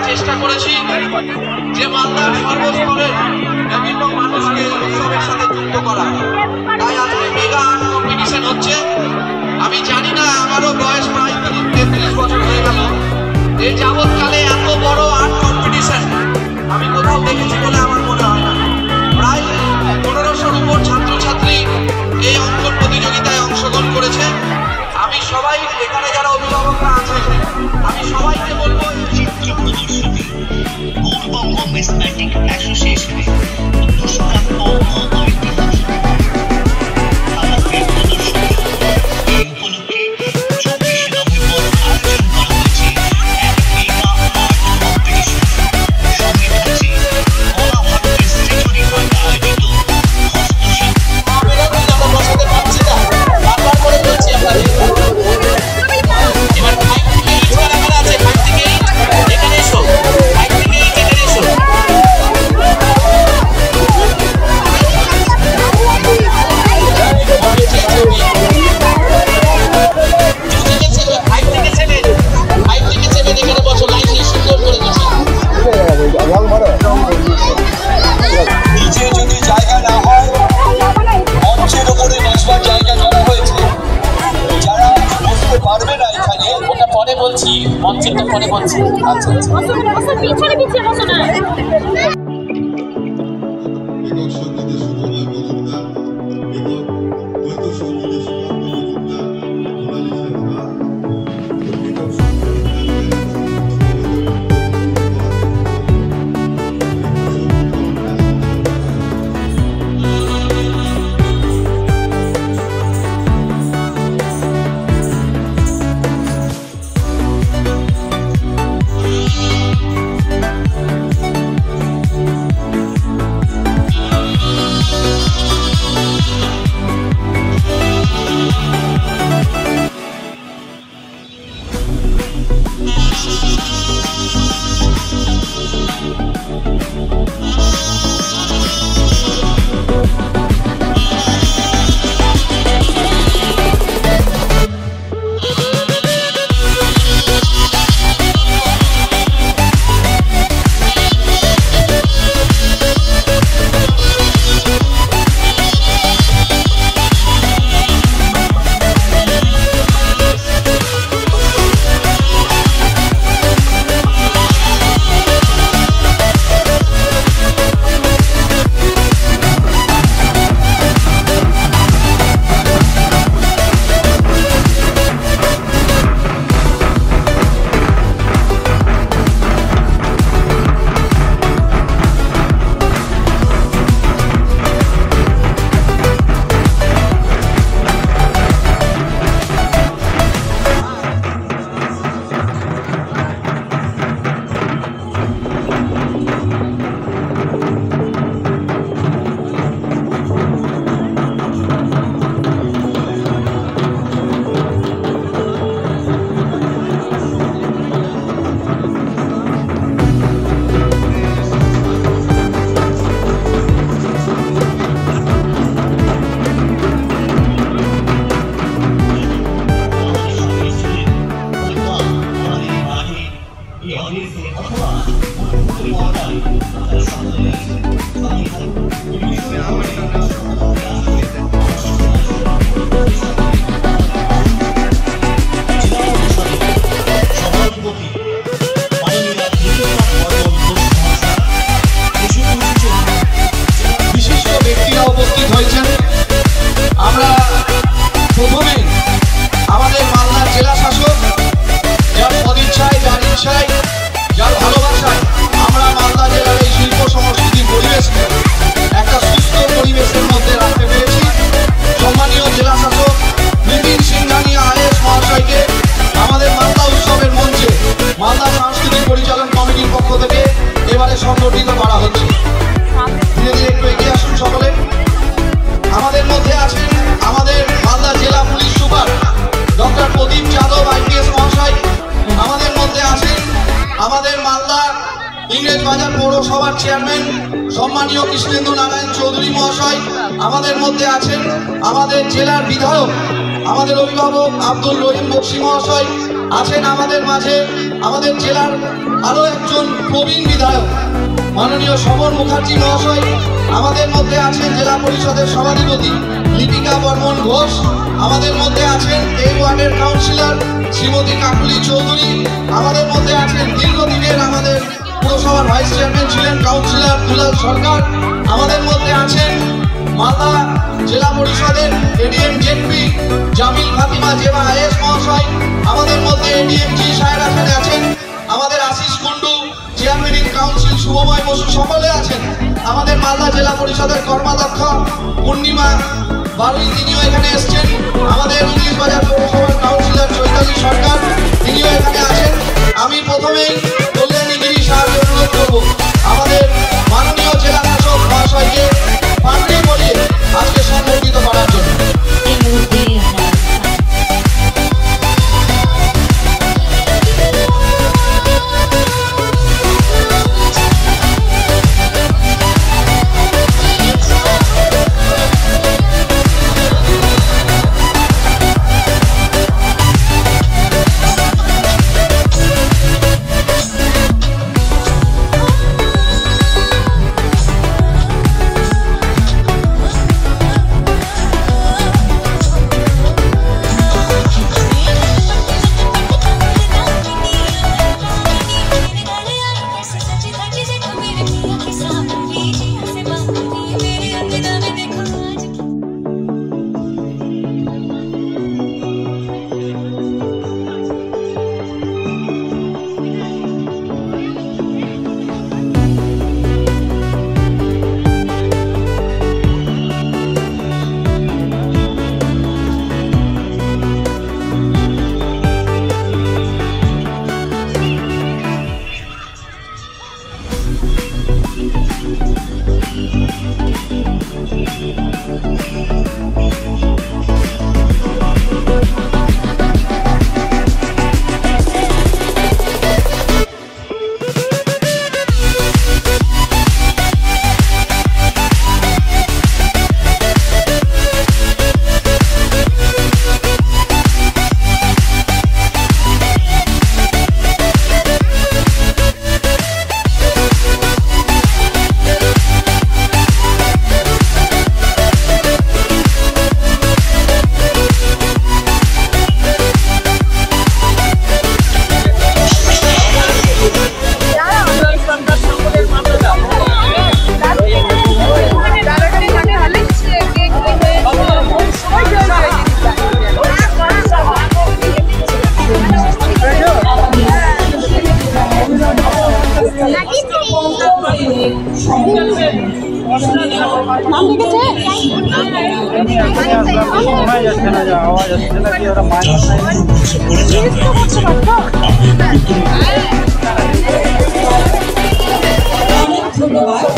চেষ্টা করেছি যে মালদার সর্বস্তরের বিভিন্ন মানুষকে উৎসবের সাথে যুক্ত করা। তাই আজকে মেগা আর্ট কম্পিটিশন হচ্ছে। আমি জানি না, আমারও বয়স প্রায় 33 বছর হয়ে গেল, এই যাবৎকালে এত বড় আর্ট কম্পিটিশন আমি কোথাও দেখেছি বলে আমার মনে হয় না। প্রায় 1500-র উপর ছাত্রছাত্রী এই অঙ্কন প্রতিযোগিতায় অংশগ্রহণ করেছে। আমি সবাই, এখানে যারা অভিভাবকরা আছেন, আমি সবাইকে বলবো চিত্র প্রদর্শনী গৌরবঙ্গ ম্যাথমেটিক অ্যাসোসিয়েশনে দুষ্প্রাপ্য ও ঐতিহাসিক এই উপলক্ষে 24 নভেম্বর আয়োজন করা হয়েছে এক মেগা আর্ট কম্পিটিশন। সঙ্গে থাকছে কলা ভারতের সৃজনী ফান্ড আয়োজিত বলছি মঞ্চের তো পরে বলছি। আচ্ছা আচ্ছা পিছনে পিছনে বসো না। সংগঠিত করা হচ্ছে। ধীরে ধীরে একটু এগিয়ে আসুন সকলে। আমাদের মধ্যে আছেন আমাদের মালদা জেলা পুলিশ সুপার ডক্টর প্রদীপ যাদব আইপিএস মহাশয়। আমাদের মধ্যে আছেন আমাদের মালদা ইংরেজ বাজার পৌরসভার চেয়ারম্যান সম্মানীয় কৃষ্ণেন্দু নারায়ণ চৌধুরী মহাশয়। আমাদের মধ্যে আছেন আমাদের জেলার বিধায়ক আমাদের অভিভাবক আব্দুল রহিম বক্সি মহাশয়। আছেন আমাদের মাঝে আমাদের জেলার আরো একজন প্রবীণ বিধায়ক মাননীয় সমর মুখার্জি মহাশয়। আমাদের মধ্যে আছেন জেলা পরিষদের সভাধিপতি লিপিকা বর্মন ঘোষ। আমাদের মধ্যে আছেন এই ওয়ার্ডের কাউন্সিলর শ্রীমতী কাকুলি চৌধুরী। আমাদের মধ্যে আছেন দীর্ঘদিনের আমাদের পুরসভার ভাইস চেয়ারম্যান ছিলেন কাউন্সিলর দুলাল সরকার। আমাদের মধ্যে আছেন মালদা জেলা পরিষদের ADM JP Jamil Fatima Zeba IAS মহাশয়। আমাদের মধ্যে এডিএম জি সাহেব আছেন। আমাদের Ashis Kundu chairman in council Shubhamoy Basu সকলে আছেন। আমাদের মালদা জেলা পরিষদের কর্মাধ্যক্ষ পূর্ণিমা বারুই তিনিও এখানে এসছেন। আমাদের ইংলিশ বাজার পৌরসভার কাউন্সিলর চৈতালি সরকার তিনিও এখানে আছেন। আমি প্রথমেই কল্যাণীগিরি সাহেবকে অনুরোধ করব আমাদের মাননীয় জেলা শাসক মহাশয়কে পান্ডে বলে আজকে সংবর্ধিত করার জন্য। ধন্যবাদ।